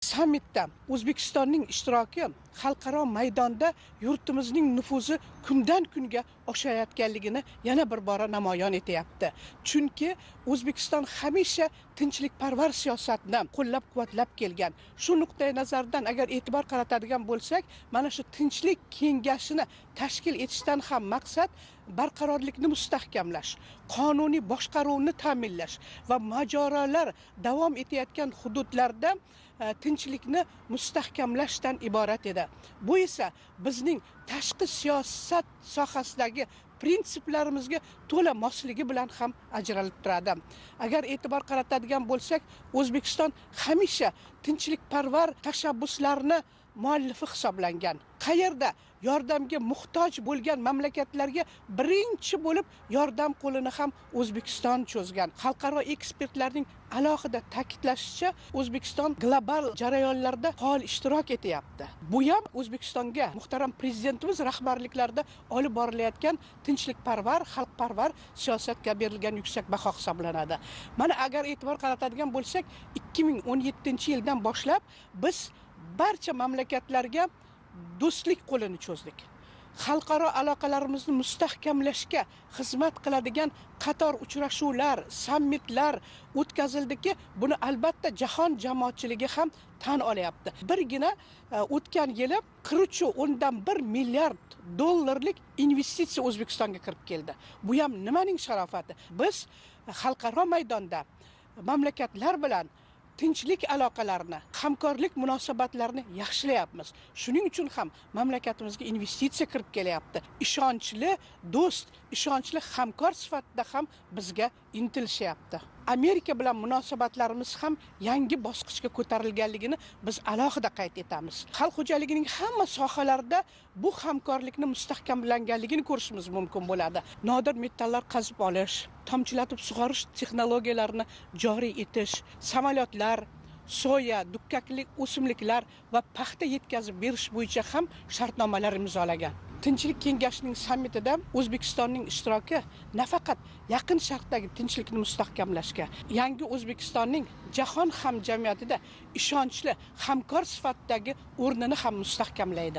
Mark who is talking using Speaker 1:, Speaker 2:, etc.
Speaker 1: Sammitda O'zbekistonning ishtiroki xalqaro maydonda yurtimizning nufuzi kundan kunga oshayotganligini yana bir bora namoyon etyapti. Chunki O'zbekiston hamisha tinchlikparvar siyosatni qo'llab-quvvatlab kelgan. Shu nuqtai nazardan agar e'tibor qaratadigan bo'lsak, mana shu tinchlik kengashini tashkil etishdan ham maqsad barqarorlikni mustahkamlash, qonuniy boshqaruvni ta'minlash va mojarolar davom etayotgan hududlarda tinchlikni mustahkamlashdan iborat edi. Bu esa bizning tashqi siyosat sohasidagi prinsiplarimizga to'la mosligi bilan ham ajralib turadi. Agar e'tibor qaratadigan bo'lsak, O'zbekiston hamisha tinchlikparvar tashabbuslarni muallifi hisoblangan. Qayerda yordamga muhtoj bo'lgan mamlakatlarga birinchi bo'lib yordam qo'lini ham O'zbekiston cho'zgan. Xalqaro ekspertlarning alohida ta'kidlashicha, O'zbekiston global jarayonlarda faol ishtirok etyapti. Bu ham O'zbekistonga muhtaram prezidentimiz rahbarliklarida olib borilayotgan tinchlikparvar, xalqparvar siyosatga berilgan yuksak baho hisoblanadi. Mana agar e'tibor qaratadigan bo'lsak, 2017-yildan boshlab biz barcha mamlakatlarga do'stlik qo'lini cho'zdik. Xalqaro aloqalarimizni mustahkamlashga xizmat qiladigan qator uchrashuvlar, sammitlar o'tkazildiki, buni albatta jahon jamoatchiligi ham tan olyapti. Birgina o'tgan yili 43.1 milliard dollarlik investitsiya O'zbekistonga kirib keldi. Bu ham nimaning sharofati? Biz xalqaro maydonda mamlakatlar bilan tinchlik aloqalarini, hamkorlik munosabatlarini yaxshilayapmiz. Shuning uchun ham mamlakatimizga investitsiya kirib kelyapti. Ishonchli do'st, ishonchli hamkor sifatida ham bizga intilishyapti. Amerika bilan munosabatlarimiz ham yangi bosqichga ko'tarilganligini biz alohida qayd etamiz. Xalq xo'jaligining hamma sohalarida bu hamkorlikni mustahkamlanganligini ko'rishimiz mumkin bo'ladi. Nodir metallar qazib olish, tomchilatib sug'orish texnologiyalarini joriy etish, samolyotlar, soya, dukkakli o'simliklar va paxta yetkazib berish bo'yicha ham shartnomalar imzolagan. Tinchlik kengashining sammitida O'zbekistonning ishtiroki nafaqat yaqin sharqdagi tinchlikni mustahkamlashga, yangi O'zbekistonning jahon hamjamiyatida ishonchli hamkor sifatidagi o'rnini ham mustahkamlaydi.